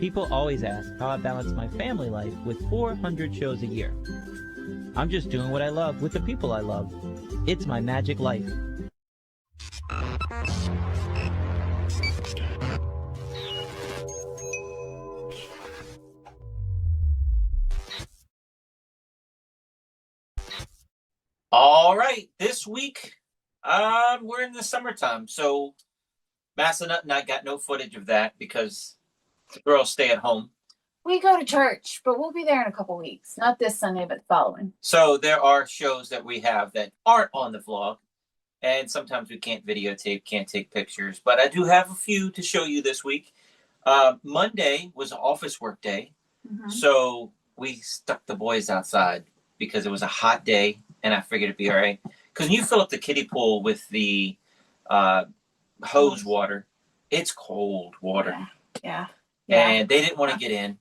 People always ask how I balance my family life with 400 shows a year. I'm just doing what I love with the people I love. It's my magic life. All right, this week we're in the summertime, so Massanut and I got no footage of that because the girls stay at home. We go to church, but we'll be there in a couple weeks. Not this Sunday, but the following. So there are shows that we have that aren't on the vlog, and sometimes we can't videotape, can't take pictures, but I do have a few to show you this week. Monday was an office work day, so we stuck the boys outside because it was a hot day, and I figured it'd be all right. Because when you fill up the kiddie pool with the hose water, it's cold water. Yeah. And they didn't want to get in,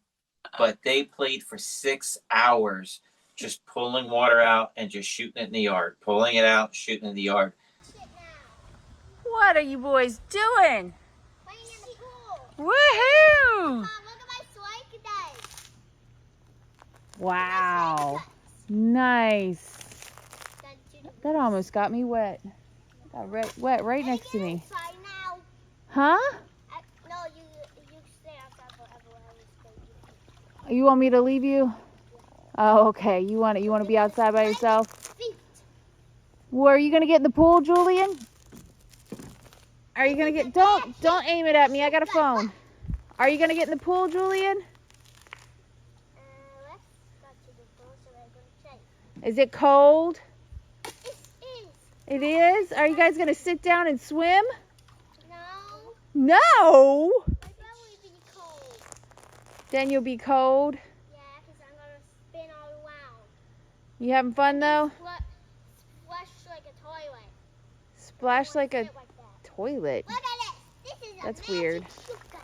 but they played for 6 hours just pulling water out and just shooting it in the yard. Pulling it out, shooting it in the yard. What are you boys doing? Playing in the pool. Woohoo! Mom, look at my slide today. Wow. Nice. That almost got me wet. Got wet right next to me. Now. Huh? No, you stay outside forever. You want me to leave you? Oh, okay. You want to be outside by yourself? Where are you gonna get in the pool, Julian? Are you gonna get? Don't aim it at me. I got a phone. Are you gonna get in the pool, Julian? Let's go to the pool so we're gonna check. Is it cold? It is. It is? Are you guys gonna sit down and swim? No. No! My butt will be cold. Then you'll be cold. Yeah, because I'm gonna spin all around. You having fun though? Splash like a toilet. Splash like a Like that. toilet. Look at this. This is a That's magic weird. shoe gun.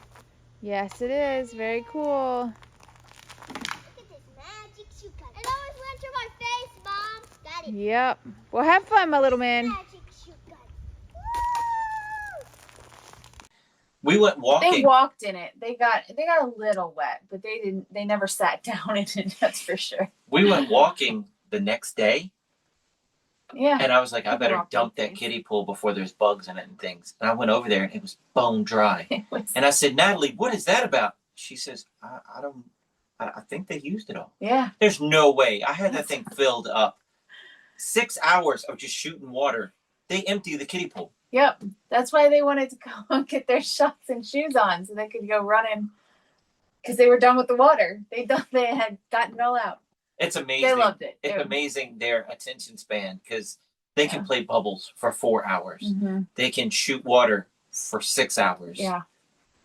Yes, it is. Very cool. Look at this magic shoe gun. It always went through my face, Mom. Got it. Yep. Well, have fun, my little man. Magic shoe gun. We went walking. They walked in it. They got a little wet, but they never sat down in it, that's for sure. We went walking the next day. Yeah. And I was like, I better dump that kiddie pool before there's bugs in it and things. And I went over there and it was bone dry. And I said, Natalie, what is that about? She says, I think they used it all. Yeah. There's no way. I had that thing filled up. 6 hours of just shooting water. They empty the kiddie pool. Yep. That's why they wanted to go and get their shorts and shoes on so they could go running because they were done with the water. They had gotten it all out. It's amazing. They loved it. It's amazing their attention span because they can play bubbles for 4 hours. They can shoot water for 6 hours. Yeah.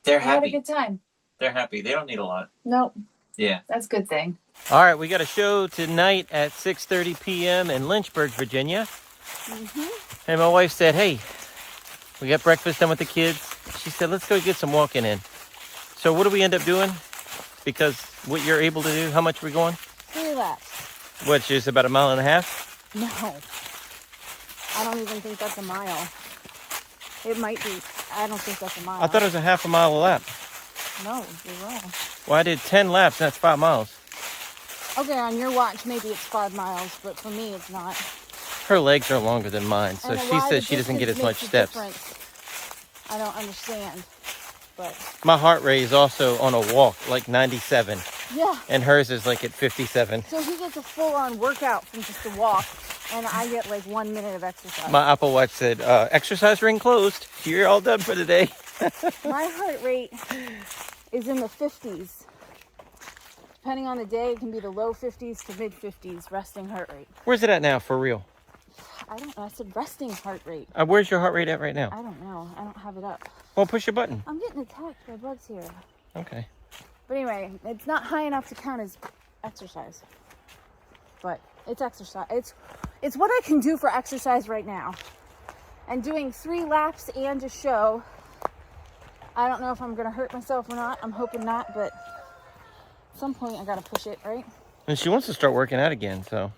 They're They had happy. a good time. They're happy. They don't need a lot. Nope. Yeah. That's a good thing. All right, we got a show tonight at 6:30 p.m. in Lynchburg, Virginia. And my wife said, hey, we got breakfast done with the kids. She said, let's go get some walking in. So what do we end up doing? Because what you're able to do, how much are we going? 3 laps. Which is about 1.5 miles? No. I don't even think that's a mile. It might be. I don't think that's a mile. I thought it was a 1/2 mile a lap. No, you're wrong. Well, I did 10 laps, and that's 5 miles. Okay, on your watch, maybe it's 5 miles, but for me, it's not. Her legs are longer than mine, so And she why says the she doesn't get as distance much makes a steps. difference, I don't understand, but My heart rate is also on a walk, like 97, yeah. and hers is like at 57. So he gets a full-on workout from just a walk, and I get like 1 minute of exercise. My Apple Watch said, exercise ring closed. You're all done for the day. My heart rate is in the 50s. Depending on the day, it can be the low 50s to mid 50s resting heart rate. Where's it at now, for real? I don't know. I said resting heart rate. Where's your heart rate at right now? I don't know. I don't have it up. Well, push your button. I'm getting attacked by bugs here. Okay. But anyway, it's not high enough to count as exercise. But it's exercise. It's what I can do for exercise right now. And doing 3 laps and a show, I don't know if I'm going to hurt myself or not. I'm hoping not, but at some point I got to push it, right? And she wants to start working out again, so.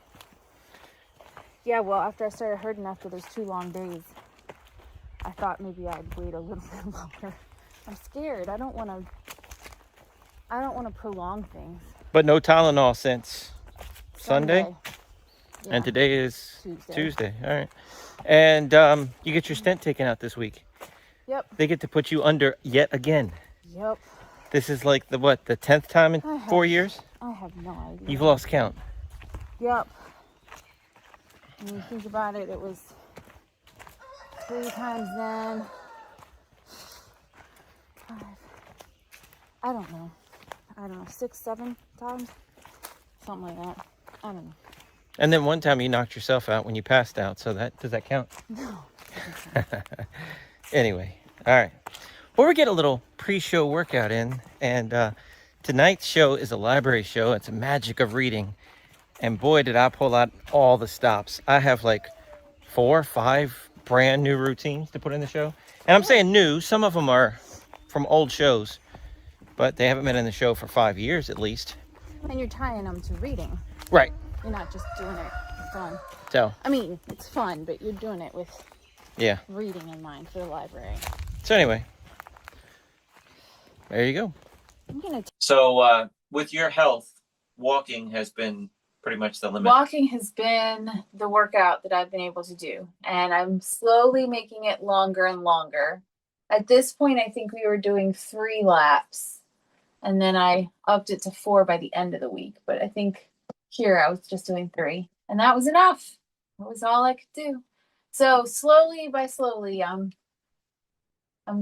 Yeah, well, after I started hurting after those 2 long days, I thought maybe I'd wait a little bit longer. I'm scared. I don't want to I don't want to prolong things. But no Tylenol since Sunday? Yeah. And today is Tuesday. All right. And you get your stent taken out this week. Yep. They get to put you under yet again. Yep. This is like the 10th time in 4 years? I have no idea. You've lost count. Yep. When you think about it, it was 3 times then. 5. I don't know. 6, 7 times? Something like that. I don't know. And then one time you knocked yourself out when you passed out. So does that count? No. Anyway, all right. Well, we get a little pre-show workout in, and tonight's show is a library show. It's a magic of reading, and boy, did I pull out all the stops. I have like 4 or 5 brand new routines to put in the show, and I'm saying new. Some of them are from old shows, but they haven't been in the show for 5 years at least. And you're tying them to reading. Right. You're not just doing it for fun. So. I mean, it's fun, but you're doing it with reading in mind for the library. So anyway. There you go. I'm gonna. So with your health, walking has been pretty much the limit. Walking has been the workout that I've been able to do, and I'm slowly making it longer and longer. At this point, I think we were doing 3 laps, and then I upped it to 4 by the end of the week. But I think here I was just doing 3, and that was enough. That was all I could do. So slowly by slowly, I'm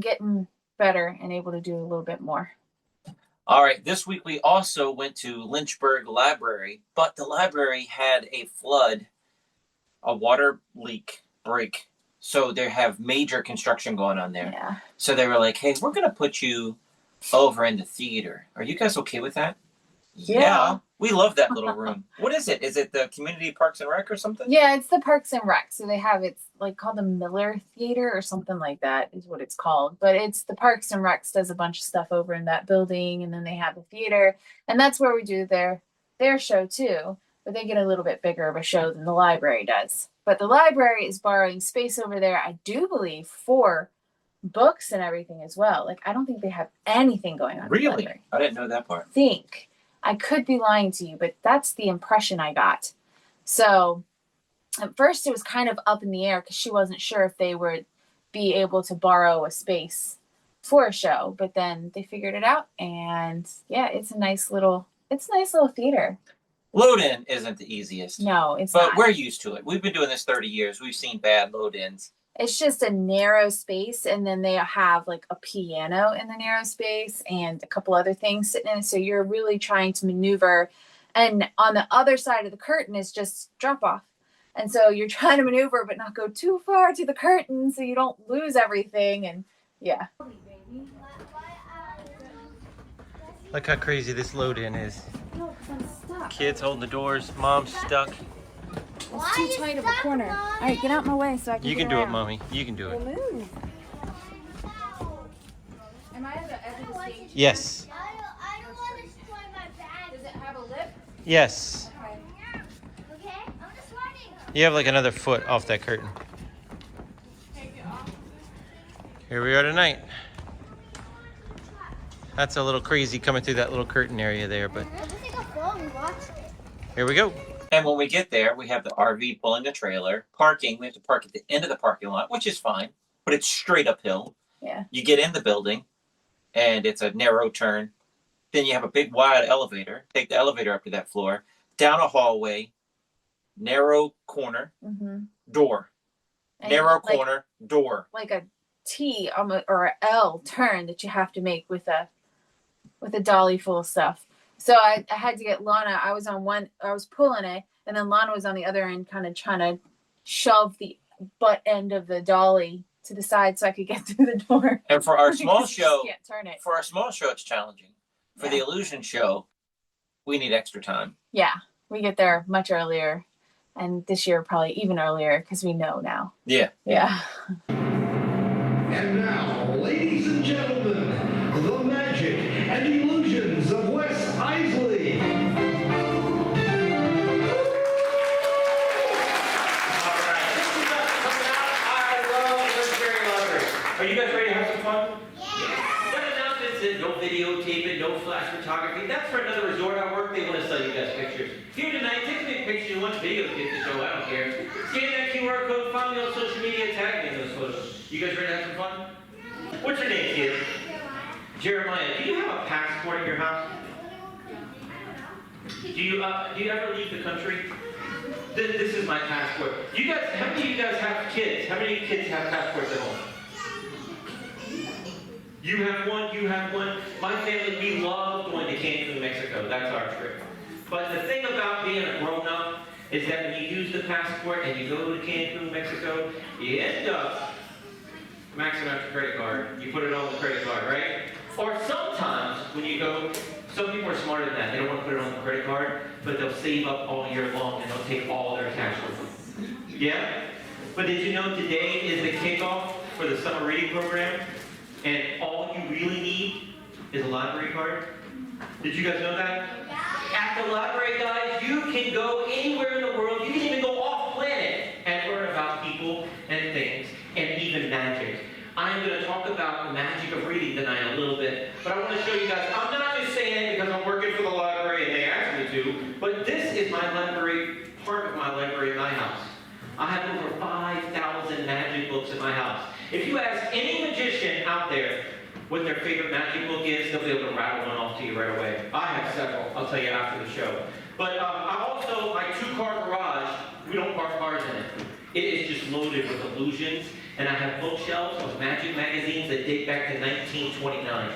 getting better and able to do a little bit more. All right. This week we also went to Lynchburg Library, but the library had a flood, a water leak break. So they have major construction going on there. Yeah. So they were like, hey, we're going to put you over in the theater. Are you guys okay with that? Yeah. We love that little room. What is it? Is it the Community Parks and Rec or something? Yeah, it's the Parks and Rec. So they have, it's like called the Miller Theater or something like that is what it's called. But it's the Parks and Recs does a bunch of stuff over in that building, and then they have the theater, and that's where we do their show too. But they get a little bit bigger of a show than the library does. But the library is borrowing space over there, I do believe, for books and everything as well. Like, I don't think they have anything going on. Really? I didn't know that part. I could be lying to you, but that's the impression I got. So at first it was kind of up in the air because she wasn't sure if they would be able to borrow a space for a show, but then they figured it out, and yeah, it's a nice little theater. Load-in isn't the easiest. No, it's but not. We're used to it. We've been doing this 30 years. We've seen bad load-ins. It's just a narrow space, and then they have like a piano in the narrow space and a couple other things sitting in it. So you're really trying to maneuver. And on the other side of the curtain is just drop off. And so you're trying to maneuver, but not go too far to the curtain so you don't lose everything. And yeah. Look how crazy this load-in is. No, because I'm stuck. Kids holding the doors. Mom's stuck. It's too tight of a corner. All right, get out my way so I can. You can do it, Mommy. You can do it. Well, move. Am I at the edge of the stage? Yes. I don't want to destroy my bag. Does it have a lip? Yes. Okay? I'm just running. You have like another foot off that curtain. Here we are tonight. That's a little crazy coming through that little curtain area there, but Let's take a phone and watch it. here we go. And when we get there, we have the RV pulling a trailer. Parking, we have to park at the end of the parking lot, which is fine, but it's straight uphill. Yeah. You get in the building, and it's a narrow turn. Then you have a big wide elevator. Take the elevator up to that floor. Down a hallway, narrow corner, door. And Narrow like, corner, door. like a T or a L turn that you have to make with a dolly full of stuff. So I had to get Lana. I was pulling it, and then Lana was on the other end, kind of trying to shove the butt end of the dolly to the side so I could get through the door. And for our small Because you show, can't turn it. for our small show, it's challenging. For the illusion show, we need extra time. Yeah, we get there much earlier, and this year probably even earlier because we know now. Yeah. Yeah. And now, ladies and gentlemen, the magic and illusions of Wes Iseli. All right, this is us coming out. I love Lynchburg Library. Are you guys ready to have some fun? Yeah. No announcements, no videotape it, no flash photography. That's for another resort I work. They want to sell you guys pictures. Here tonight, take me a picture. You want video to show? I don't care. Scan that QR code. Find me on social media. Tag me in those photos. You guys ready to have some fun? What's your name, kid? Jeremiah. Do you have a passport in your house? Do you ever leave the country? This is my passport. You guys, how many of you guys have kids? How many kids have passports at home? You have one, you have one. My family, we love going to Cancun, Mexico. That's our trip. But the thing about being a grown-up is that when you use the passport and you go to Cancun, Mexico, you end up maxing out your credit card. You put it on the credit card, right? Or sometimes when you go, some people are smarter than that. They don't want to put it on the credit card, but they'll save up all year long and they'll take all their cash with them. Yeah? But did you know today is the kickoff for the summer reading program? And all you really need is a library card? Did you guys know that? At the library, guys, you can go anywhere in the world. You can even go off planet and learn about people and things and even magic. I'm going to talk about the magic of reading tonight a little bit, but I want to show you guys, I'm not just saying it because I'm working for the library and they asked me to, but this is my library, part of my library in my house. I have over 5,000 magic books in my house. If you ask any magician out there what their favorite magic book is, they'll be able to rattle one off to you right away. I have several. I'll tell you after the show. But I also, my 2-car garage, we don't park cars in it. It is just loaded with illusions, and I have bookshelves of magic magazines that date back to 1929.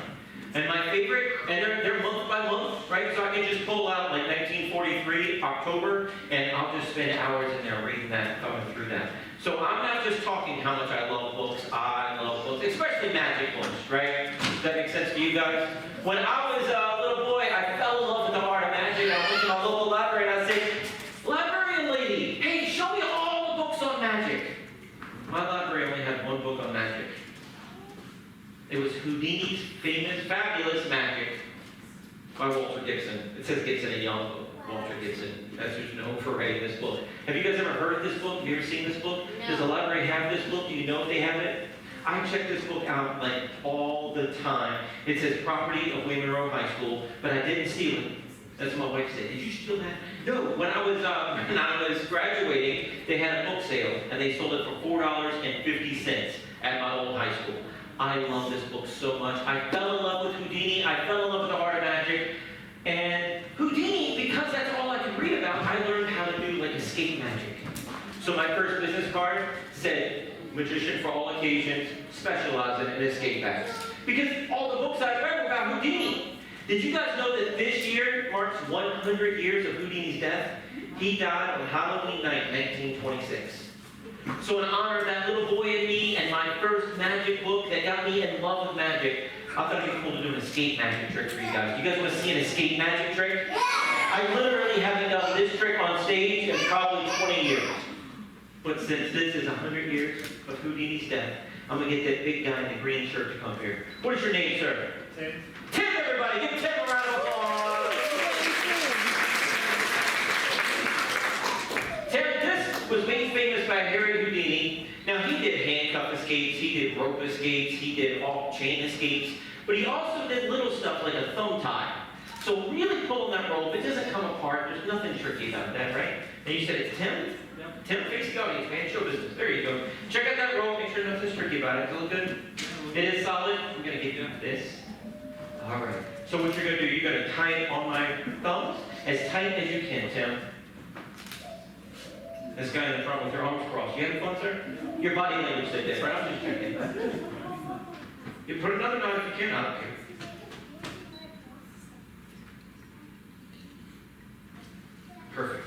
And my favorite, and they're month by month, right? So I can just pull out like 1943, October, and I'll just spend hours in there reading that, going through that. So I'm not just talking how much I love books. I love books, especially magic books, right? Does that make sense to you guys? When I was a little boy, I fell in love with the art of magic. I went to my local library and I said, "Librarian lady, hey, show me all the books on magic." My library only had one book on magic. It was Houdini's famous, fabulous Magic by Walter Gibson. It says Gibson in yellow. Walter Gibson. That's who's known for writing this book. Have you guys ever heard of this book? Have you ever seen this book? No. Does the library have this book? Do you know if they have it? I check this book out like all the time. It says property of Wayne Monroe High School, but I didn't steal it. That's what my wife said. Did you steal that? No. When I was graduating, they had a book sale, and they sold it for $4.50 at my old high school. I love this book so much. I fell in love with Houdini. I fell in love with the art of magic. And Houdini, because that's all I could read about, I learned how to do like escape magic. So my first business card said, magician for all occasions, specializing in escape acts. Because all the books I read were about Houdini. Did you guys know that this year marks 100 years of Houdini's death? He died on Halloween night, 1926. So in honor of that little boy and me and my first magic book that got me in love with magic, I thought it'd be cool to do an escape magic trick for you guys. You guys want to see an escape magic trick? Yeah! I literally haven't done this trick on stage in probably 20 years. But since this is 100 years of Houdini's death, I'm going to get that big guy in the green shirt to come here. What is your name, sir? Tim. Tim, everybody! Give Tim a round of applause! Tim, this was made famous by Harry Houdini. Now, he did handcuff escapes, he did rope escapes, he did all chain escapes, but he also did little stuff like a thumb tie. So really pulling that rope, it doesn't come apart, there's nothing tricky about that, right? And you said it's Tim? Tim, face the audience, man, show business. There you go. Check out that rope, make sure nothing's tricky about it. Does it look good? It is solid. I'm gonna get you this. All right. So what you're gonna do, you're gonna tie it on my thumbs as tight as you can, Tim. This guy in the front with your arms crossed. You having fun, sir? Your body language said this, right? I'm just checking. You put another knot if you can. I don't care. Perfect.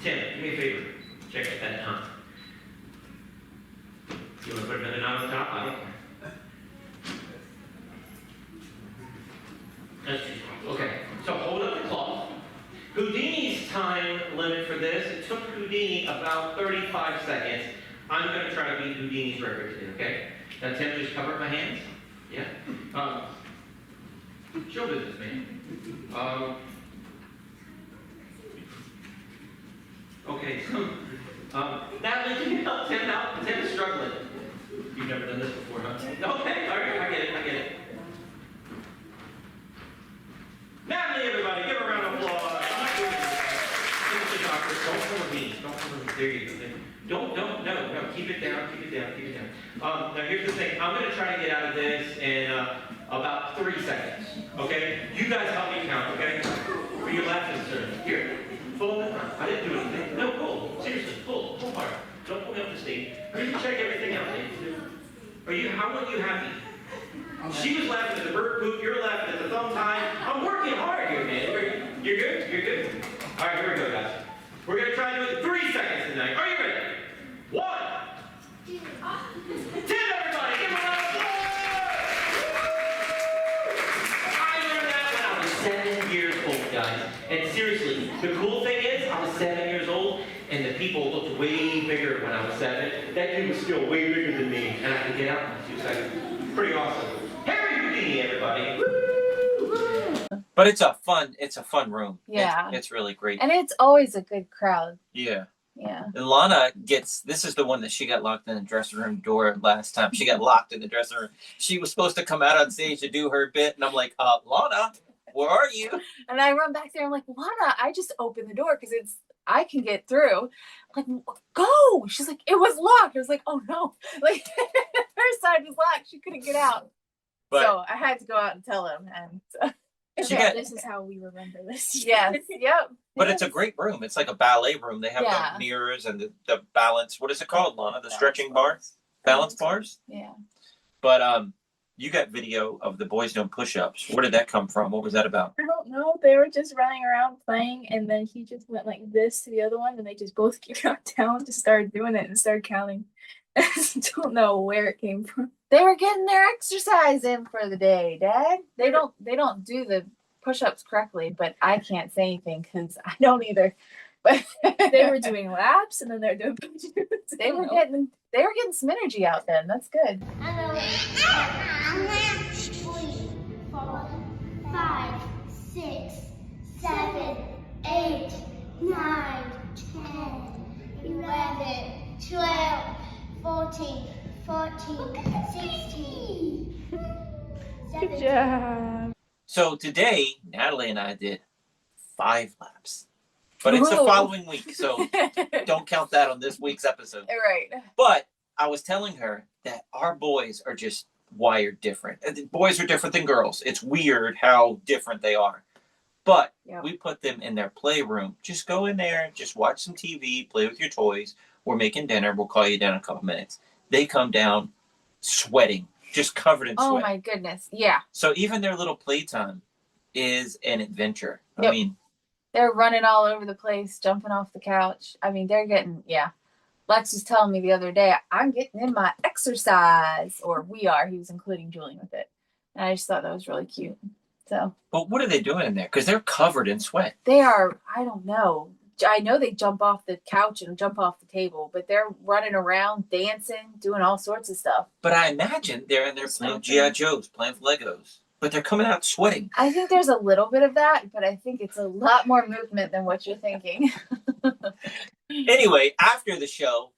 Tim, do me a favor. Check out that knot. You want to put another knot on top? I don't care. That's too strong. Okay. So hold up the cloth. Houdini's time limit for this, it took Houdini about 35 seconds. I'm going to try to beat Houdini's record today, okay? Now, Tim, just cover up my hands. Yeah. Show business, man. Okay, so, Natalie, can you help Tim out? Tim is struggling. You've never done this before, huh? Okay, all right, I get it. Don't cover me. Don't cover me. There you go. No. Keep it down. Now here's the thing. I'm gonna try to get out of this in about 3 seconds. Okay? You guys help me count. Okay? For your left, sir. Here. Pull it. I didn't do anything. No, pull. Seriously, pull hard. Don't pull me up the stage. I need to check everything out. How are you happy? She was laughing at the bird poop, you're laughing at the thumb time. I'm working hard here, man. You're good? You're good? All right, here we go, guys. We're going to try to do it in 3 seconds tonight. Are you ready? 1, 2, 10, everybody. Give them a round of applause. I learned that when I was 7 years old, guys. And seriously, the cool thing is, I was 7 years old, and the people looked way bigger when I was 7. That kid was still way bigger than me, and I could get out in 2 seconds. Pretty awesome. Harry Houdini, everybody. But it's a fun room. Yeah. It's really great. And it's always a good crowd. Yeah. Yeah. And Lana this is the one that she got locked in the dressing room door last time. She got locked in the dressing room. She was supposed to come out on stage to do her bit, and I'm like, Lana, where are you? And I run back there. I'm like, Lana, I just opened the door because I can get through. I'm like, go. She's like, it was locked. I was like, oh no. Like her side was locked. She couldn't get out. But, so I had to go out and tell him. And This is how we remember this. Yes. Yep. But it's a great room. It's like a ballet room. They have the mirrors and the balance. What is it called, Lana? The stretching bars? Balance bars? Yeah. But you got video of the boys doing push-ups. Where did that come from? What was that about? I don't know. They were just running around playing, and then he just went like this to the other one, and they just both got down, just started doing it, and started counting. I don't know where it came from. They were getting their exercise in for the day, Dad. They don't do the push-ups correctly, but I can't say anything because I don't either. But They were doing laps, and then they're doing push-ups. they were getting some energy out then. That's good. 3, 4, 5, 6, 7, 8, 9, 10, 11, 12, 14, 16, 17. Good job. So today, Natalie and I did 5 laps. But it's the Ooh. following week, so don't count that on this week's episode. Right. But I was telling her that our boys are just wired different. Boys are different than girls. It's weird how different they are. But we put them in their playroom. Just go in there, just watch some TV, play with your toys. We're making dinner. We'll call you down in a couple minutes. They come down sweating, just covered in sweat. Oh my goodness. Yeah. So even their little playtime is an adventure. Yep. I mean, They're running all over the place, jumping off the couch. I mean, they're getting, Lex was telling me the other day, I'm getting in my exercise. Or we are. He was including Julian with it. And I just thought that was really cute. So. But what are they doing in there? Because they're covered in sweat. They are, I don't know. I know they jump off the couch and jump off the table, but they're running around, dancing, doing all sorts of stuff. But I imagine they're in there playing G.I. Joes, playing Legos. But they're coming out sweating. I think there's a little bit of that, but I think it's a lot more movement than what you're thinking. Anyway, after the show,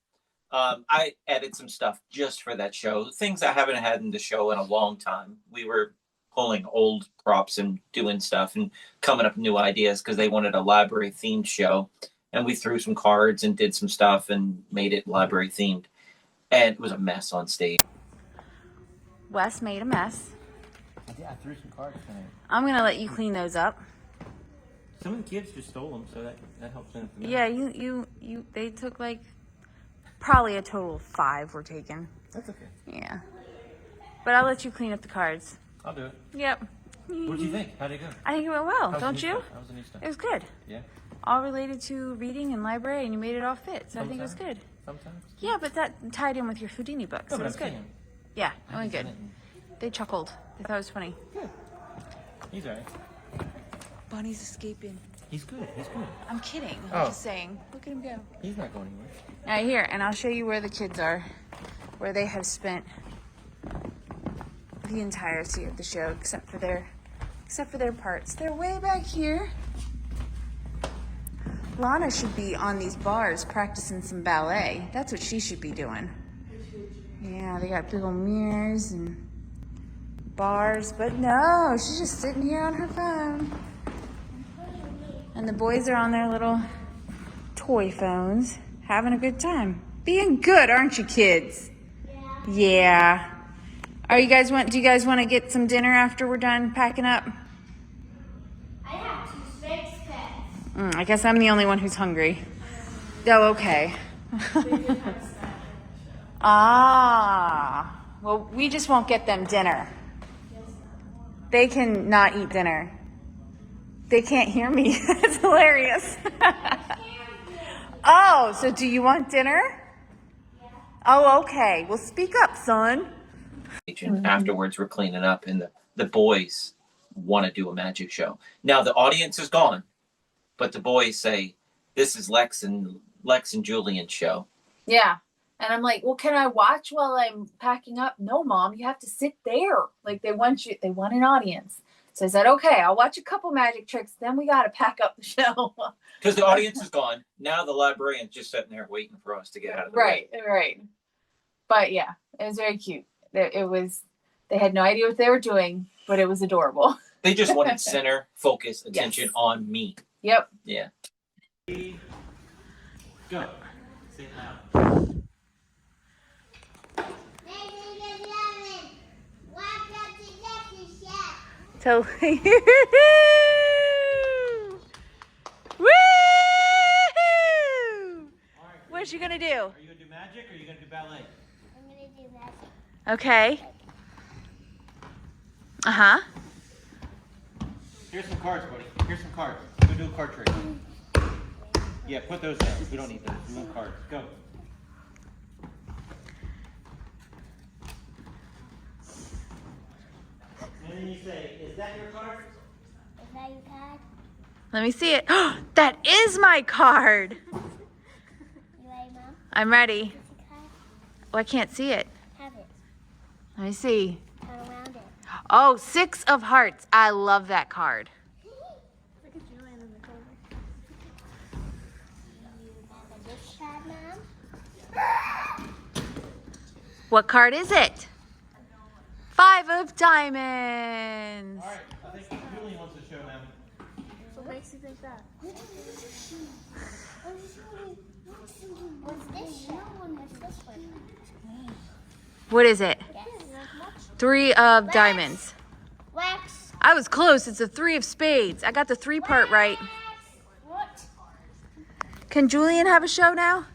I added some stuff just for that show. Things I haven't had in the show in a long time. We were pulling old props and doing stuff and coming up with new ideas because they wanted a library themed show. And we threw some cards and did some stuff and made it library themed. And it was a mess on stage. Wes made a mess. I threw some cards tonight. I'm gonna let you clean those up. Some of the kids just stole them, so that helps them. Yeah, you they took like probably a total of 5 were taken. That's okay. Yeah. But I'll let you clean up the cards. I'll do it. Yep. What did you think? How'd it go? I think it went well, How's don't you? How was the new stuff? It was good. Yeah. All related to reading and library, and you made it all fit, so I think it was good. Sometimes. Yeah, but that tied in with your Houdini book, so it was good. Yeah, it went good. They chuckled. They thought it was funny. Good. He's all right. Bonnie's escaping. He's good. He's good. I'm kidding. Oh. I'm just saying. Look at him go. He's not going anywhere. All right, here, and I'll show you where the kids are, where they have spent the entirety of the show, except for their parts. They're way back here. Lana should be on these bars practicing some ballet. That's what she should be doing. Yeah, they got big old mirrors and bars, but no, she's just sitting here on her phone. And the boys are on their little toy phones, having a good time. Being good, aren't you, kids? Yeah. Do you guys want to get some dinner after we're done packing up? I have 2 Spanx pets. I guess I'm the only one who's hungry. Oh, okay. Ah. Well, we just won't get them dinner. They can not eat dinner. They can't hear me. That's hilarious. Oh, so do you want dinner? Oh, okay. Well, speak up, son. And afterwards, we're cleaning up, and the boys want to do a magic show. Now the audience is gone, but the boys say, "This is Lex and Julian's show." Yeah. And I'm like, well, can I watch while I'm packing up? No, Mom, you have to sit there. Like they want an audience. So I said, okay, I'll watch a couple magic tricks. Then we got to pack up the show. Because the audience is gone. Now the librarian's just sitting there waiting for us to get out of the way. Right. But yeah, it was very cute. They had no idea what they were doing, but it was adorable. They just wanted center, focus, attention on me. Yep. Yeah. Go. Say it loud. So, woo! What's she gonna do? Are you gonna do magic or are you gonna do ballet? I'm gonna do magic. Okay. Uh-huh. Here's some cards, buddy. Here's some cards. Go do a card trick. Yeah, put those down. We don't need those. We want cards. Go. And then you say, is that your card? Is that your card? Let me see it. That is my card. You ready, Mom? I'm ready. Is your card? Oh, I can't see it. Have it. Let me see. Turn around it. Oh, 6 of hearts. I love that card. Look at Julian in the corner. You remember this card, Mom? What card is it? 5 of diamonds. All right. I think Julian wants to show now. What makes you think that? What's this show? What's this one? What is it? Yes. 3 of diamonds. Wax. I was close. It's a 3 of spades. I got the 3 part right. What? Can Julian have a show now?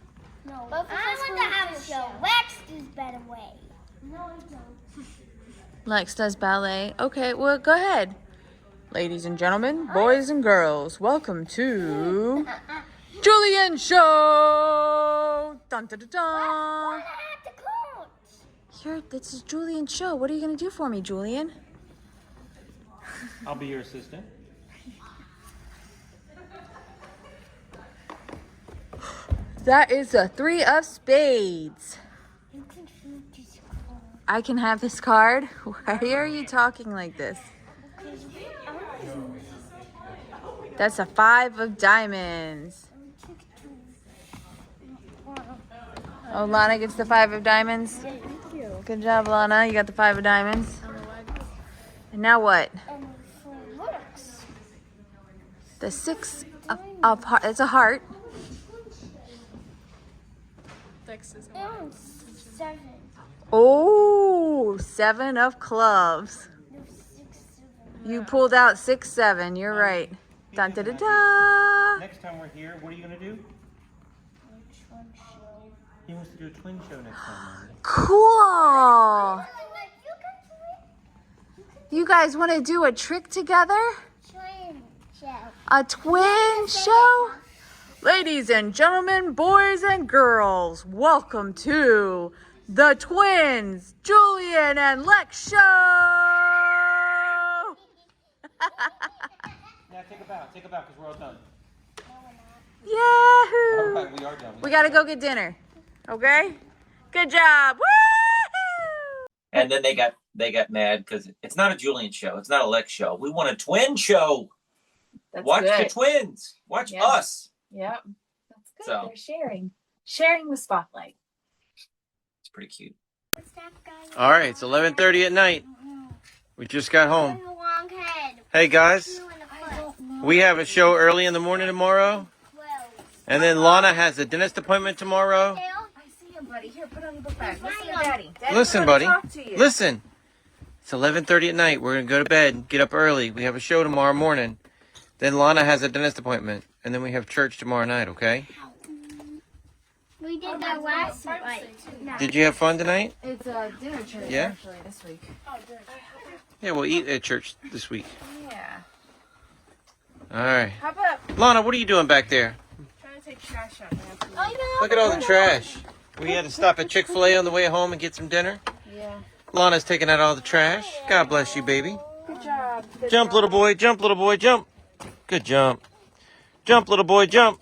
No. I want to have a show. Wax does better way. No, I don't. Lex does ballet. Okay, well, go ahead. Ladies and gentlemen, boys and girls, welcome to Julian Show. Dun dun dun dun. I have to coach. Here, this is Julian's show. What are you gonna do for me, Julian? I'll be your assistant. That is a 3 of spades. You can shoot this I can have this card. Why are you talking like this? That's a 5 of diamonds. Oh, Lana gets the 5 of diamonds. Thank you. Good job, Lana. You got the 5 of diamonds. And now what? And for looks. The 6 of heart. It's a heart. And 7. Oh, 7 of clubs. No, 6, 7. You pulled out 6, 7. You're right. Dun da da da. Next time we're here, what are you gonna do? Which one show? He wants to do a twin show next time. Mommy. Cool. You guys want to do a trick together? Twin show. A twin show? Ladies and gentlemen, boys and girls, welcome to the twins, Julian and Lex Show. Now take a bow, because we're all done. Yahoo! All right, we are done. We gotta go get dinner. Okay? Good job. Woo! And then they got mad because it's not a Julian show. It's not a Lex show. We want a twin show. That's Watch good. the twins. Watch Yeah. us. Yep. That's good. So. They're sharing the spotlight. It's pretty cute. What's that guy? All right, it's 11:30 at night. We just got home. In the wrong head. Hey guys, You in the foot. we have a show early in the morning tomorrow, 12. And then Lana has a dentist appointment tomorrow. I see him, buddy. Here, put on your book bag. Listen to Daddy. Daddy's Listen, gonna buddy. talk to you. Listen. It's 11:30 at night. We're going to go to bed, get up early. We have a show tomorrow morning. Then Lana has a dentist appointment. And then we have church tomorrow night, okay? We did that last night. Did you have fun tonight? It's dinner church actually this week. Yeah, we'll eat at church this week. Yeah. All right. How about Lana, what are you doing back there? trying to take trash out, Nancy? Look at all the trash. We had to stop at Chick-fil-A on the way home and get some dinner. Yeah. Lana's taking out all the trash. God bless you, baby. Good job. Good Jump, job. little boy. Jump, little boy. Jump. Good jump. Jump, little boy. Jump.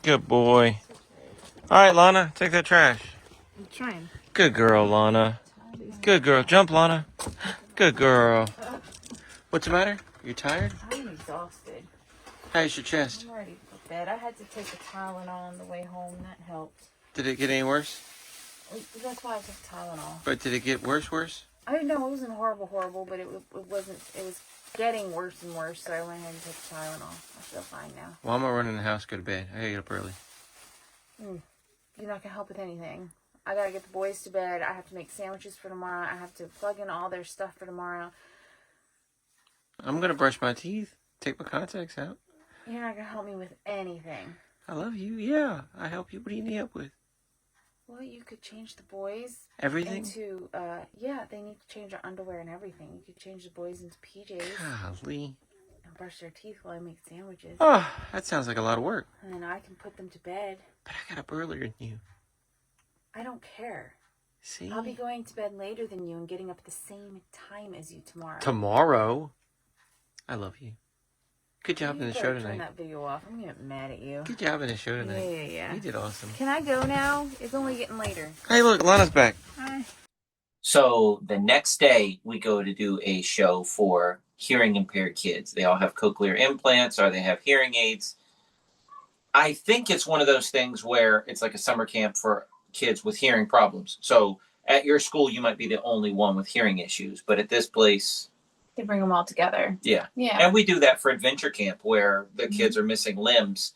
Good boy. All right, Lana. Take that trash. I'm trying. Good girl, Lana. Good girl. Jump, Lana. Good girl. What's the matter? You tired? I'm exhausted. How's your chest? I'm ready for bed. I had to take a Tylenol on the way home. That helped. Did it get any worse? That's why I took Tylenol. But did it get worse? I didn't know it wasn't horrible, but it wasn't. It was getting worse and worse. So I went ahead and took Tylenol. I feel fine now. Well, I'm gonna run in the house, go to bed. I gotta get up early. You're not gonna help with anything. I gotta get the boys to bed. I have to make sandwiches for tomorrow. I have to plug in all their stuff for tomorrow. I'm gonna brush my teeth, take my contacts out. You're not gonna help me with anything. I love you. Yeah, I help you. What do you need help with? Well, you could change the boys Everything? into, they need to change their underwear and everything. You could change the boys into PJs Golly. and brush their teeth while I make sandwiches. Oh, that sounds like a lot of work. And then I can put them to bed. But I got up earlier than you. I don't care. See? I'll be going to bed later than you and getting up at the same time as you tomorrow. Tomorrow? I love you. Good job You in the better show turn tonight. that video off. I'm gonna get mad at you. Good job in the show tonight. Yeah. You did awesome. Can I go now? It's only getting later. Hey, look, Lana's back. Hi. So the next day, we go to do a show for hearing impaired kids. They all have cochlear implants or they have hearing aids. I think it's one of those things where it's like a summer camp for kids with hearing problems. So at your school, you might be the only one with hearing issues, but at this place, They bring them all together. yeah. Yeah. And we do that for adventure camp where the kids are missing limbs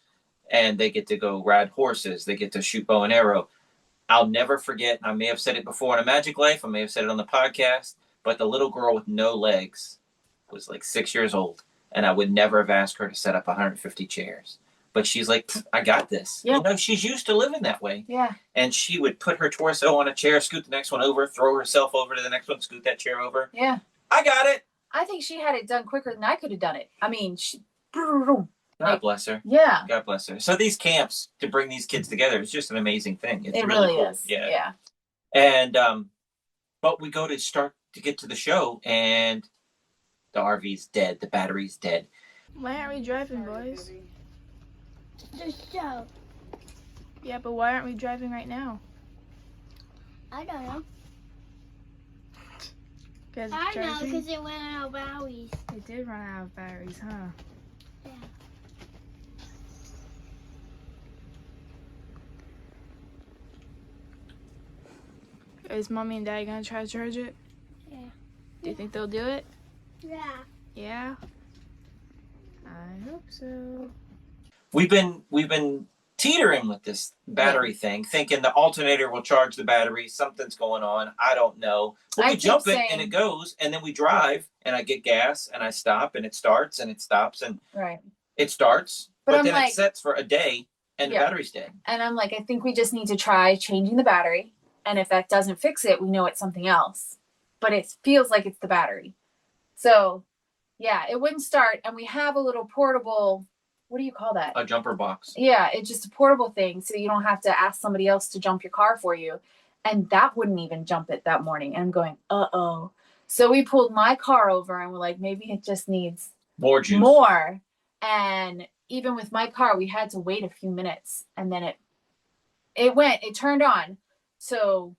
and they get to go ride horses. They get to shoot bow and arrow. I'll never forget, I may have said it before on a Magiclife, I may have said it on the podcast, but the little girl with no legs was like 6 years old. And I would never have asked her to set up 150 chairs. But she's like, I got this. Yeah. You know, she's used to living that way. Yeah. And she would put her torso on a chair, scoot the next one over, throw herself over to the next one, scoot that chair over. Yeah. I got it. I think she had it done quicker than I could have done it. I mean, God Like- bless her. yeah. God bless her. So these camps to bring these kids together is just an amazing thing. It's It really really cool. is. Yeah. Yeah. And but we go to start to get to the show and the RV's dead, the battery's dead. Why aren't we driving, boys? The show. Yeah, but why aren't we driving right now? I don't know. Because I know because it went out of batteries. it did run out of batteries, huh? Yeah. Is Mommy and Daddy gonna try to charge it? Yeah. Do you think they'll do it? Yeah. Yeah? I hope so. We've been teetering with this battery thing, thinking the alternator will charge the battery. Something's going on. I don't know. But I we keep jump it saying- and it goes, and then we drive, and I get gas, and I stop, and it starts, and it stops, and Right. it starts, But but I'm then like- it sets for a day, and Yeah. the battery's dead. And I'm like, I think we just need to try changing the battery. And if that doesn't fix it, we know it's something else. But it feels like it's the battery. So, yeah, it wouldn't start. And we have a little portable, what do you call that? A jumper box. Yeah, it's just a portable thing. So you don't have to ask somebody else to jump your car for you. And that wouldn't even jump it that morning. And I'm going, uh-oh. So we pulled my car over and we're like, maybe it just needs More juice. more. And even with my car, we had to wait a few minutes. And then it turned on. So,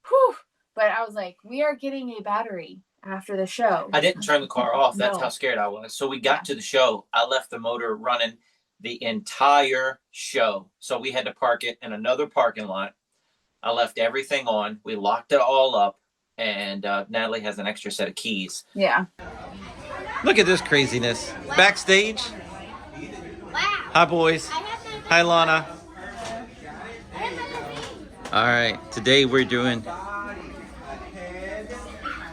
whew. But I was like, we are getting a battery after the show. I didn't turn the car off. That's No. how scared I was. So we got to the show. I left the motor running the entire show. So we had to park it in another parking lot. I left everything on. We locked it all up. And Natalie has an extra set of keys. Yeah. Look at this craziness. Backstage. Wow. Hi, boys. I have Hi, Lana. All right, today we're doing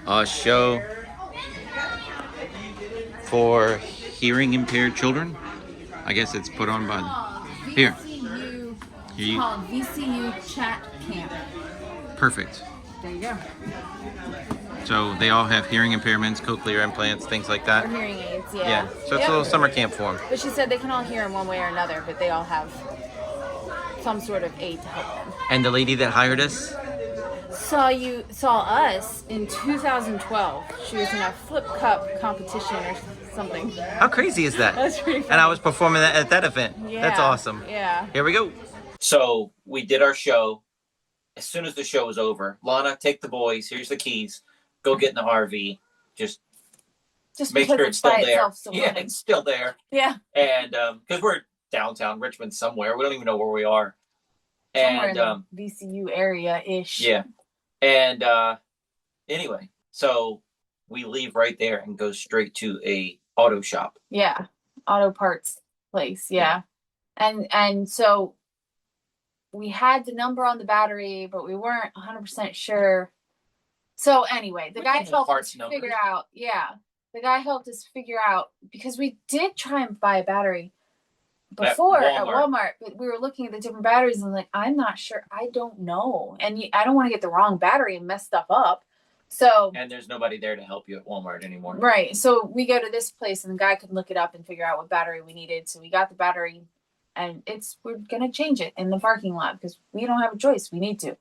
a show for hearing impaired children. I guess it's put on by here. It's called VCU Chat Camp. Perfect. There you go. So they all have hearing impairments, cochlear implants, things like Or that. hearing aids, yeah. Yeah. So it's a little summer camp for them. But she said they can all hear in one way or another, but they all have some sort of aid to help them. And the lady that hired us, Saw us in 2012. She was in a flip cup competition or something. how crazy is that? That's pretty funny. And I was performing that at that event. Yeah, That's awesome. Yeah. Here we go. So we did our show. As soon as the show was over, Lana, take the boys. Here's the keys. Go get in the RV. Just make because sure it's still by there. itself still Yeah, running. it's still there. Yeah. And because we're downtown Richmond somewhere, we don't even know where we are. Somewhere And in the VCU area-ish. yeah. And anyway, so we leave right there and go straight to a auto shop. Yeah. Auto parts place. Yeah. And so we had the number on the battery, but we weren't 100% sure. So anyway, the guy helped us figure out. Yeah. The guy helped us figure out because we did try and buy a battery before at Walmart, but we were looking at the different batteries and like, I'm not sure. I don't know. And I don't want to get the wrong battery and mess stuff up. So, and there's nobody there to help you at Walmart anymore. Right. So we go to this place and the guy could look it up and figure out what battery we needed. So we got the battery and we're going to change it in the parking lot because we don't have a choice. We need to.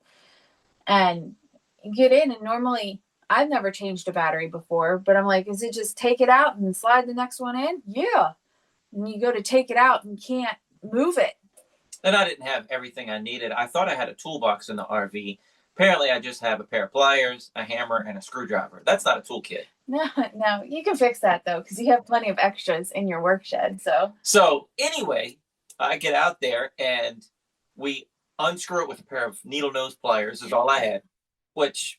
And you get in and normally I've never changed a battery before, but I'm like, is it just take it out and slide the next one in? Yeah. And you go to take it out and can't move it. And I didn't have everything I needed. I thought I had a toolbox in the RV. Apparently, I just have a pair of pliers, a hammer, and a screwdriver. That's not a toolkit. No, you can fix that though, because you have plenty of extras in your work shed. So anyway, I get out there and we unscrew it with a pair of needle nose pliers. Is all I had, which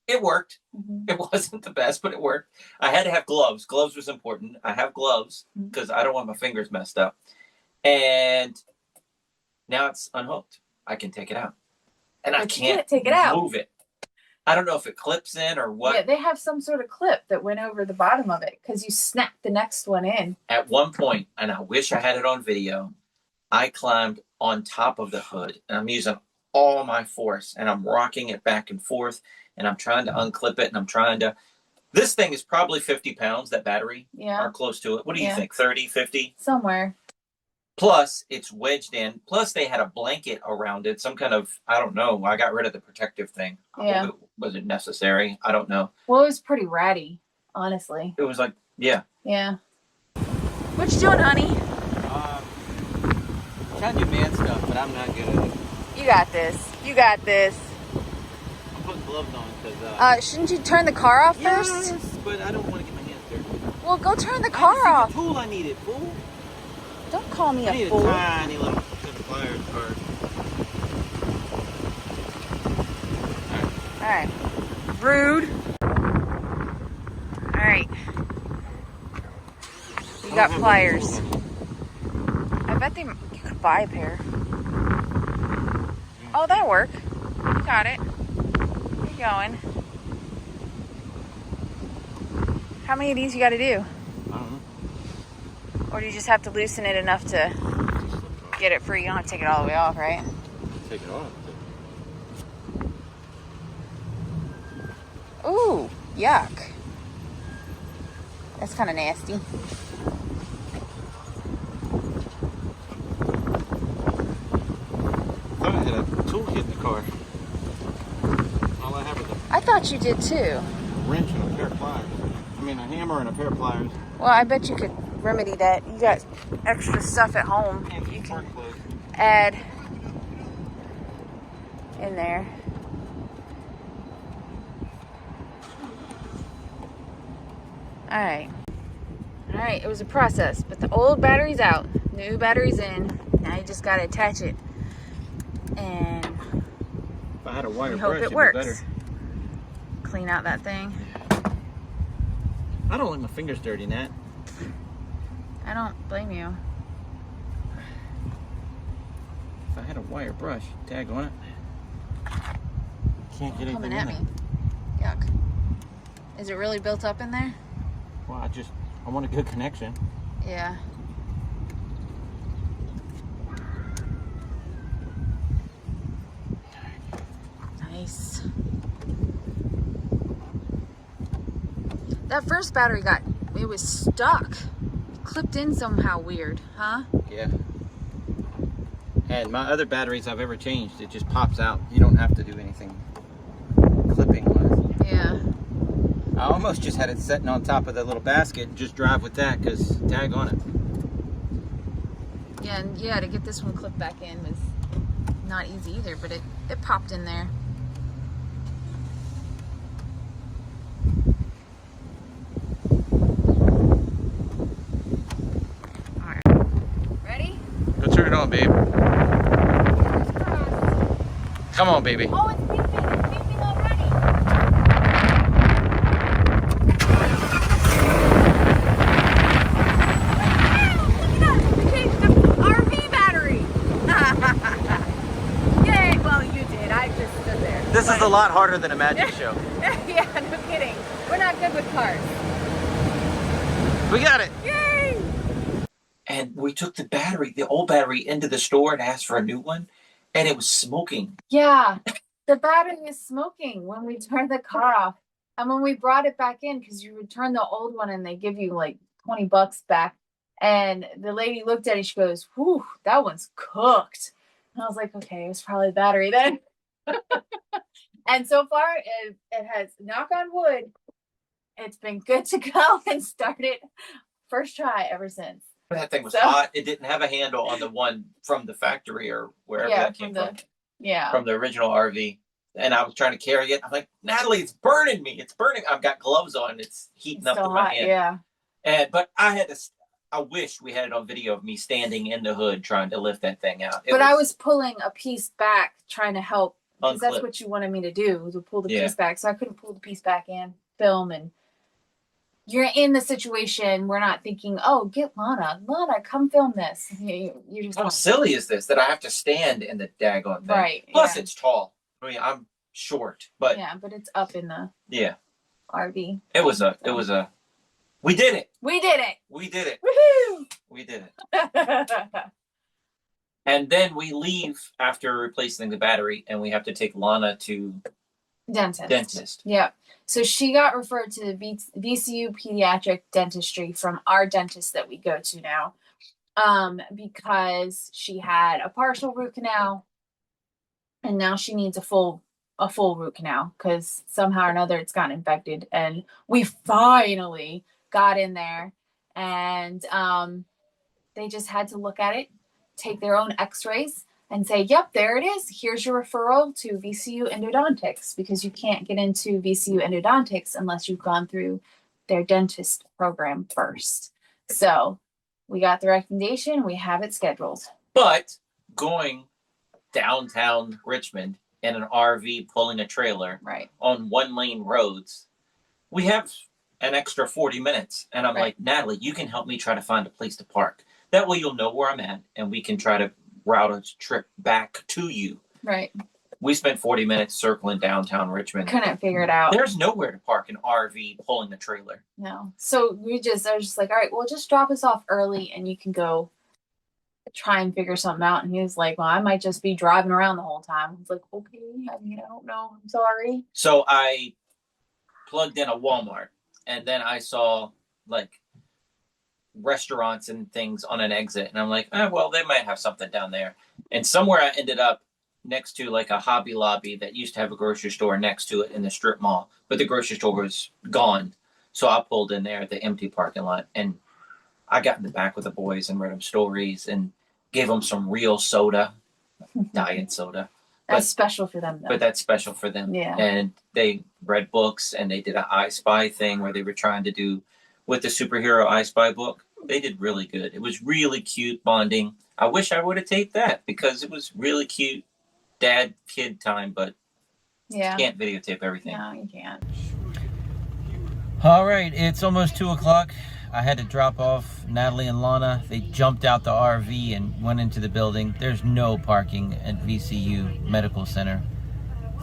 it worked. Mm-hmm. It wasn't the best, but it worked. I had to have gloves. Gloves was important. I have gloves because I don't want my fingers messed up. And now it's unhooked. I can take it out. And I can't take it out. Move it. I don't know if it clips in or what. Yeah, they have some sort of clip that went over the bottom of it because you snap the next one in. At one point, and I wish I had it on video, I climbed on top of the hood and I'm using all my force and I'm rocking it back and forth and I'm trying to unclip it and I'm trying to. This thing is probably 50 pounds, that battery. Yeah. Or close to it. What do you think? 30, 50? Somewhere. Plus, it's wedged in. Plus, they had a blanket around it. Some kind of, I don't know. I got rid of the protective thing. Yeah. Was it necessary? I don't know. Well, it was pretty ratty, honestly. It was like, yeah. Yeah. What you doing, honey? Trying to do man stuff, but I'm not good at it. You got this. You got this. I'm putting gloves on because. Shouldn't you turn the car off first? Yes, but I don't want to get my hands dirty. Well, go turn the car off. The tool I needed, fool. Don't call me I a need fool. a tiny little pliers first. All right. Rude. All right. You got pliers. I bet you could buy a pair. Oh, that'll work. You got it. Keep going. How many of these you got to do? I don't know. Or do you just have to loosen it enough to get it free? You don't have to take it all the way off, right? Take it off. Ooh, yuck. That's kind of nasty. I thought I had a toolkit in the car. All I have is I thought you did too. a wrench and a pair of pliers. I mean, a hammer and a pair of pliers. Well, I bet you could remedy that. You got extra stuff at home. You can Work clothes. add in there. All right, it was a process, but the old battery's out, new battery's in. Now you just gotta attach it, and If I had a wire we hope brush, it it'd be works. better. Clean out that thing. I don't like my fingers dirty, Nat. I don't blame you. If I had a wire brush, tag on it. Can't get anything Coming in at there. me. Yuck. Is it really built up in there? Well, I want a good connection. Yeah. Nice. That first battery it was stuck. Clipped in somehow weird, huh? Yeah. And my other batteries I've ever changed, it just pops out. You don't have to do anything clipping wise. Yeah. I almost just had it sitting on top of the little basket and just drive with that because tag on it. Yeah, and yeah, to get this one clipped back in was not easy either, but it popped in there. All right. Ready? Go turn it on, babe. Come on, baby. Oh, it's beeping. It's beeping already. RV battery. Yay, well you did. I just stood there. This is a lot harder than a magic show. Yeah, no kidding. We're not good with cars. We got it. Yay! And we took the old battery into the store and asked for a new one, and it was smoking. Yeah, the battery is smoking when we turned the car off. And when we brought it back in, because you return the old one and they give you like $20 back. And the lady looked at it, she goes, whew, that one's cooked. And I was like, okay, it was probably the battery then. And so far, it has, knock on wood, it's been good to go and started first try ever since. That thing was So- hot. It didn't have a handle on the one from the factory or wherever that came from. Yeah. From the original RV. And I was trying to carry it. I'm like, Natalie, it's burning me. It's burning. I've got gloves on. It's heating up Still in my hot, hand. yeah. But I wish we had it on video of me standing in the hood trying to lift that thing out. But I was pulling a piece back, trying to help, because that's unclipped. what you wanted me to do, to pull the Yeah. piece back. So I couldn't pull the piece back in, film, and you're in the situation. We're not thinking, oh, get Lana, come film this. You just How don't. silly is this that I have to stand in the daggone thing? Right, Plus, yeah. it's tall. I mean, I'm short, but Yeah, but it's up in the yeah, RV. it was a. We did it. We did it. We did it. Woohoo! We did it. And then we leave after replacing the battery, and we have to take Lana to dentist. Yeah. So she got referred to the VCU pediatric dentistry from our dentist that we go to now, because she had a partial root canal, and now she needs a full root canal because somehow or another it's gotten infected. And we finally got in there, and they just had to look at it, take their own X-rays, and say, yep, there it is. Here's your referral to VCU endodontics, because you can't get into VCU endodontics unless you've gone through their dentist program first. So we got the recommendation. We have it scheduled. But going downtown Richmond in an RV pulling a trailer Right. on 1-lane roads, we have an extra 40 minutes. And I'm Right. like, Natalie, you can help me try to find a place to park. That way you'll know where I'm at, and we can try to route a trip back to you. Right. We spent 40 minutes circling downtown Richmond. Couldn't figure it out. There's nowhere to park an RV pulling a trailer. No. So I was just like, all right, well, just drop us off early and you can go try and figure something out. And he was like, well, I might just be driving around the whole time. I was like, okay, I mean, I don't know. I'm sorry. So I plugged in a Walmart, and then I saw like restaurants and things on an exit, and I'm like, well, they might have something down there. And somewhere I ended up next to like a Hobby Lobby that used to have a grocery store next to it in the strip mall, but the grocery store was gone. So I pulled in there at the empty parking lot, and I got in the back with the boys and read them stories and gave them some real soda, diet soda. That's special for them, though. But that's special for them. Yeah. And they read books, and they did an I Spy thing where they were trying to do with the superhero I Spy book. They did really good. It was really cute bonding. I wish I would have taped that because it was really cute dad-kid time, but yeah. can't videotape everything. No, you can't. All right, it's almost 2 o'clock. I had to drop off Natalie and Lana. They jumped out the RV and went into the building. There's no parking at VCU Medical Center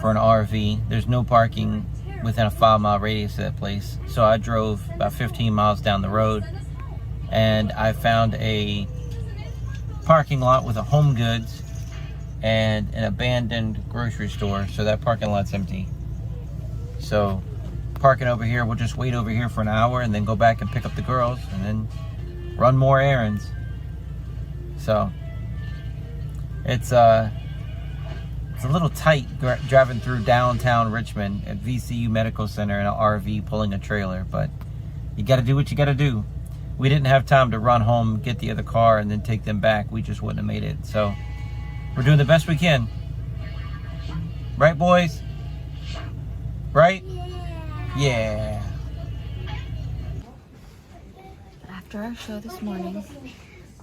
for an RV. There's no parking within a 5-mile radius of that place. So I drove about 15 miles down the road and I found a parking lot with a Home Goods and an abandoned grocery store. So that parking lot's empty. So parking over here, we'll just wait over here for an hour and then go back and pick up the girls and then run more errands. So it's a little tight driving through downtown Richmond at VCU Medical Center in an RV pulling a trailer, but you got to do what you got to do. We didn't have time to run home, get the other car, and then take them back. We just wouldn't have made it. So we're doing the best we can. Right, boys? Right? Yeah. After our show this morning,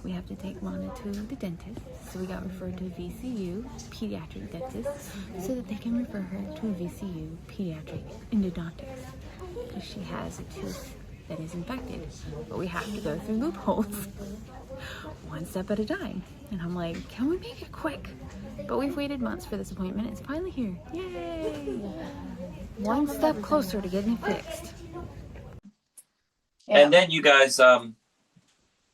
we have to take Lana to the dentist. So we got referred to a VCU pediatric dentist so that they can refer her to a VCU pediatric endodontics because she has a tooth that is infected. But we have to go through loopholes one step at a time. And I'm like, can we make it quick? But we've waited months for this appointment. It's finally here. Yay! One step closer to getting it fixed. And then you guys,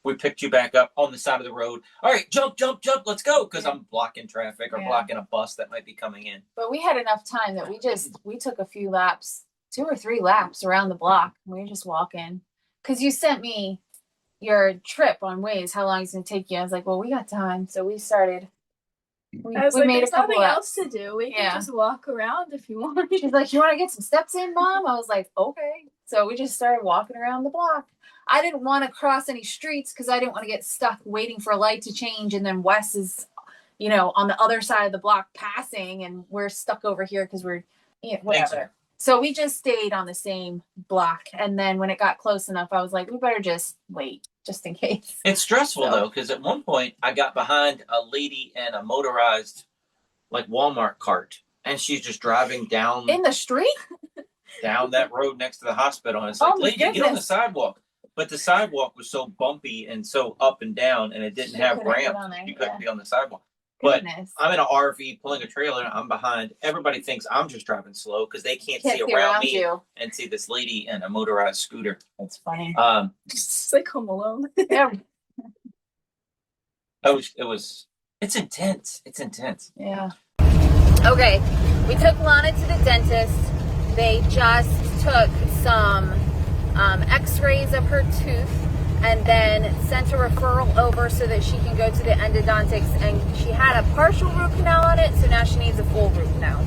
we picked you back up on the side of the road. All right, jump, let's go. Because I'm blocking traffic or blocking a bus that might be coming in. But we had enough time that we took a few laps, 2 or 3 laps around the block. We were just walking. Because you sent me your trip on Waze, how long it's going to take you. I was like, well, we got time. So we started. We I was made like, a there's couple nothing laps. else to do. We Yeah. can just walk around if you want. She's like, you want to get some steps in, Mom? I was like, okay. So we just started walking around the block. I didn't want to cross any streets because I didn't want to get stuck waiting for a light to change. And then Wes is, on the other side of the block passing and we're stuck over here because we're, whatever. So we just stayed on the same block. And then when it got close enough, I was like, we better just wait just in case. It's stressful though, because at one point I got behind a lady in a motorized like Walmart cart and she's just driving down In the street? down that road next to the hospital. And it's like, Oh, my lady, get on the goodness. sidewalk. But the sidewalk was so bumpy and so up and down and it didn't She have couldn't get ramps. on there, You couldn't yeah. be on the sidewalk. But Goodness. I'm in an RV pulling a trailer. I'm behind. Everybody thinks I'm just driving slow because they can't see around me you. and see this lady in a motorized scooter. That's funny. It's like Home Alone. Yeah. It's intense. It's intense. Yeah. Okay, we took Lana to the dentist. They just took some x-rays of her tooth and then sent a referral over so that she can go to the endodontics, and she had a partial root canal on it, so now she needs a full root canal.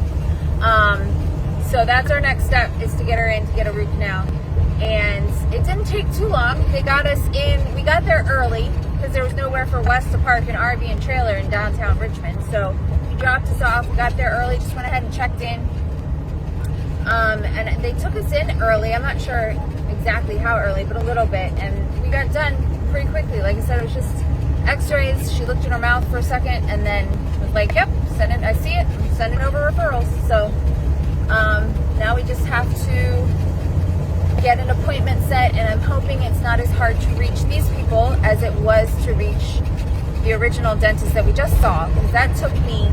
So that's our next step, is to get her in to get a root canal. And it didn't take too long. They got us in. We got there early because there was nowhere for Wes to park an RV and trailer in downtown Richmond. So he dropped us off. We got there early, just went ahead and checked in. And they took us in early. I'm not sure exactly how early, but a little bit. And we got done pretty quickly. Like I said, it was just x-rays. She looked in her mouth for a second and then was like, yep, send it. I see it. I'm sending over referrals. So now we just have to get an appointment set, and I'm hoping it's not as hard to reach these people as it was to reach the original dentist that we just saw, because that took me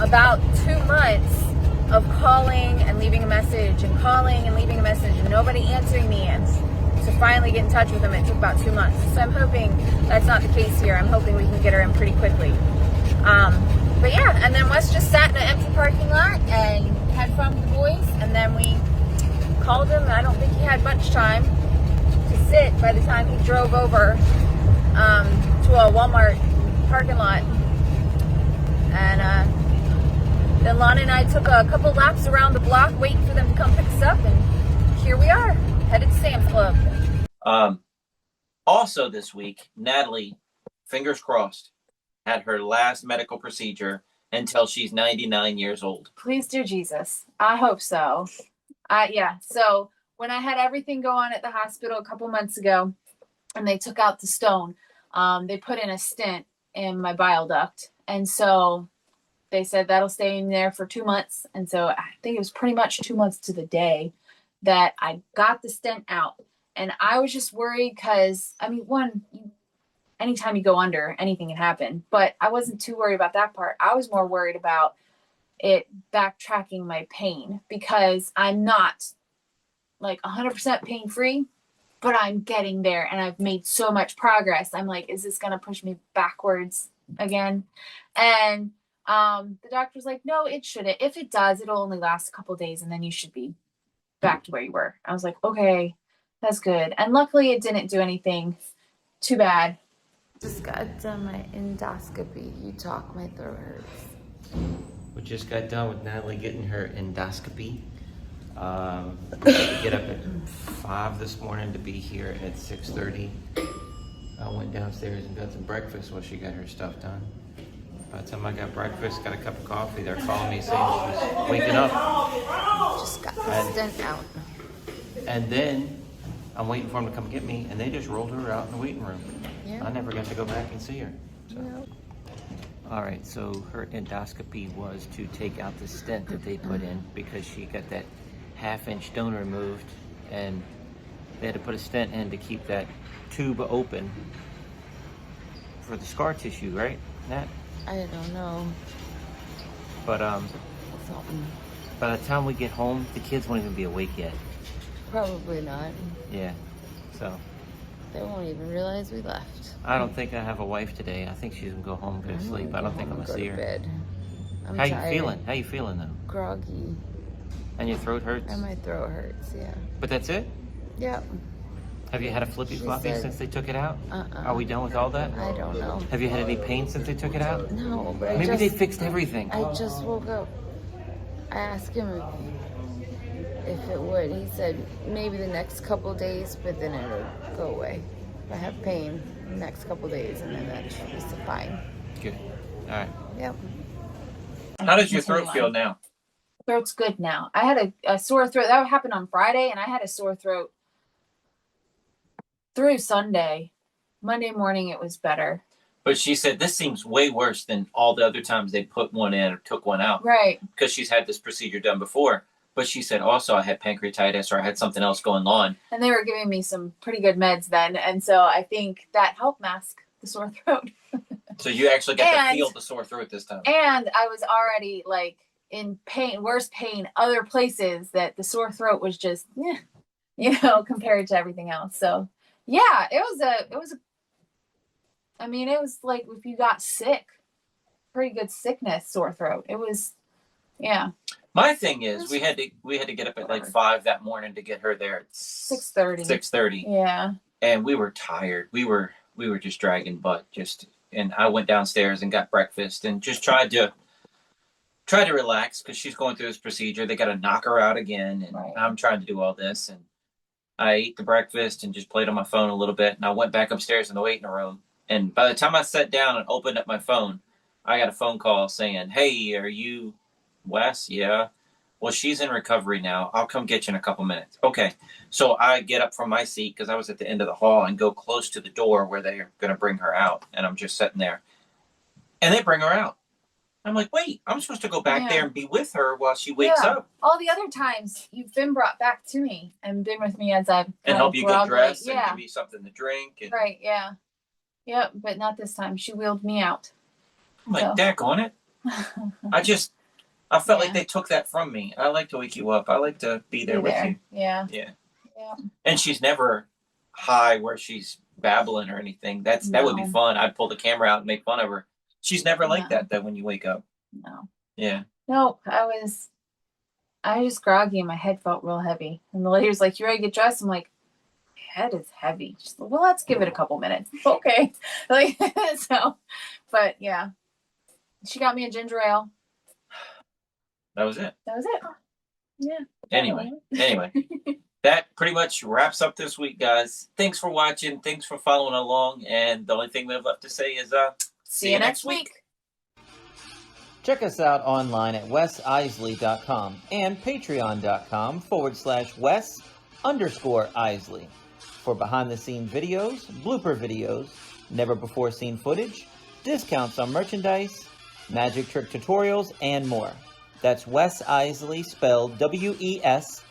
about 2 months of calling and leaving a message and calling and leaving a message and nobody answering me, and to finally get in touch with them, it took about 2 months. So I'm hoping that's not the case here. I'm hoping we can get her in pretty quickly. But yeah, and then Wes just sat in an empty parking lot and had fun with the boys, and then we called him. I don't think he had much time to sit by the time he drove over to a Walmart parking lot. And then Lana and I took a couple laps around the block waiting for them to come pick us up, and here we are, headed to Sam's Club. Also this week, Natalie, fingers crossed, had her last medical procedure until she's 99 years old. Please do, Jesus. I hope so. Yeah. So when I had everything go on at the hospital a couple months ago and they took out the stone, they put in a stent in my bile duct. And so they said that'll stay in there for 2 months. And so I think it was pretty much 2 months to the day that I got the stent out. And I was just worried because, I mean, anytime you go under, anything can happen. But I wasn't too worried about that part. I was more worried about it backtracking my pain, because I'm not like 100% pain free, but I'm getting there and I've made so much progress. I'm like, is this going to push me backwards again? And the doctor was like, no, it shouldn't. If it does, it'll only last a couple of days and then you should be back to where you were. I was like, okay, that's good. And luckily it didn't do anything too bad. Just got done my endoscopy. You talk, my throat hurts. We just got done with Natalie getting her endoscopy. We had to get up at 5 this morning to be here at 6:30. I went downstairs and got some breakfast while she got her stuff done. By the time I got breakfast, got a cup of coffee, they're calling me saying she's waking up. Just got the stent out. And then I'm waiting for them to come get me, and they just rolled her out in the waiting room. Yeah. I never got to go back and see her. So. All right, so her endoscopy was to take out the stent that they put in because she got that half-inch stone removed, and they had to put a stent in to keep that tube open for the scar tissue, right, Nat? I don't know. But Something. by the time we get home, the kids won't even be awake yet. Probably not. Yeah, so They won't even realize we left. I don't think I have a wife today. I think she's gonna go home and go to sleep. I don't think I'm gonna see her. Bed. I'm How tired. you feeling? How you feeling though? Groggy. And your throat hurts? And my throat hurts, yeah. But that's it? Yep. Have you had a flippy floppy said- since they took it out? Uh-uh. Are we done with all that? I don't know. Have you had any pain since they took it out? No, but Maybe I they just, fixed everything. I just woke up. I asked him if it would. He said maybe the next couple days, but then it'll go away. If I have pain the next couple days, and then that should be fine. Good. All right. Yep. How does your throat feel now? Throat's good now. I had a sore throat. That happened on Friday, and I had a sore throat through Sunday. Monday morning, it was better. But she said this seems way worse than all the other times they put one in or took one out. Right. Because she's had this procedure done before. But she said also I had pancreatitis or I had something else going on. And they were giving me some pretty good meds then. And so I think that helped mask the sore throat. So you actually got to And- feel the sore throat this time. And I was already like in pain, worse pain, other places that the sore throat was just, compared to everything else. So yeah, it was like if you got sick, pretty good sickness, sore throat. It was, yeah. My thing is we had to get up at like 5 that morning to get her there at 6:30. 6:30. Yeah. And we were tired. We were just dragging butt. And I went downstairs and got breakfast and just tried to relax because she's going through this procedure. They got to knock her out again, and Right. I'm trying to do all this. And I ate the breakfast and just played on my phone a little bit. And I went back upstairs in the waiting room. And by the time I sat down and opened up my phone, I got a phone call saying, "Hey, are you Wes?" "Yeah." "Well, she's in recovery now. I'll come get you in a couple minutes." "Okay." So I get up from my seat because I was at the end of the hall and go close to the door where they're going to bring her out. And I'm just sitting there. And they bring her out. I'm like, wait, I'm supposed to go back there and be with her while she wakes up. All the other times you've been brought back to me and been with me as I've And help you get dressed and Yeah. give you something to drink. And Right. Yeah. Yep. But not this time. She wheeled me out. I'm like, So. daggone it. I felt like Yeah. they took that from me. I like to wake you up. I like to be there with you. Yeah. Yeah. Yeah. And she's never high where she's babbling or anything. That would be No. fun. I'd pull the camera out and make fun of her. She's never like No. that though when you wake up. No. Yeah. Nope. I was groggy and my head felt real heavy. And the lady was like, "You ready to get dressed?" I'm like, "My head is heavy." She's like, "Well, let's give it a couple minutes." Okay. Like, so, but yeah. She got me a ginger ale. That was it. That was it. Yeah. Anyway, that pretty much wraps up this week, guys. Thanks for watching. Thanks for following along. And the only thing we have left to say is, See you next week. Check us out online at wesisley.com and patreon.com/Wes_Isley for behind-the-scenes videos, blooper videos, never-before-seen footage, discounts on merchandise, magic trick tutorials, and more. That's Wes Iseli, spelled WESISELI.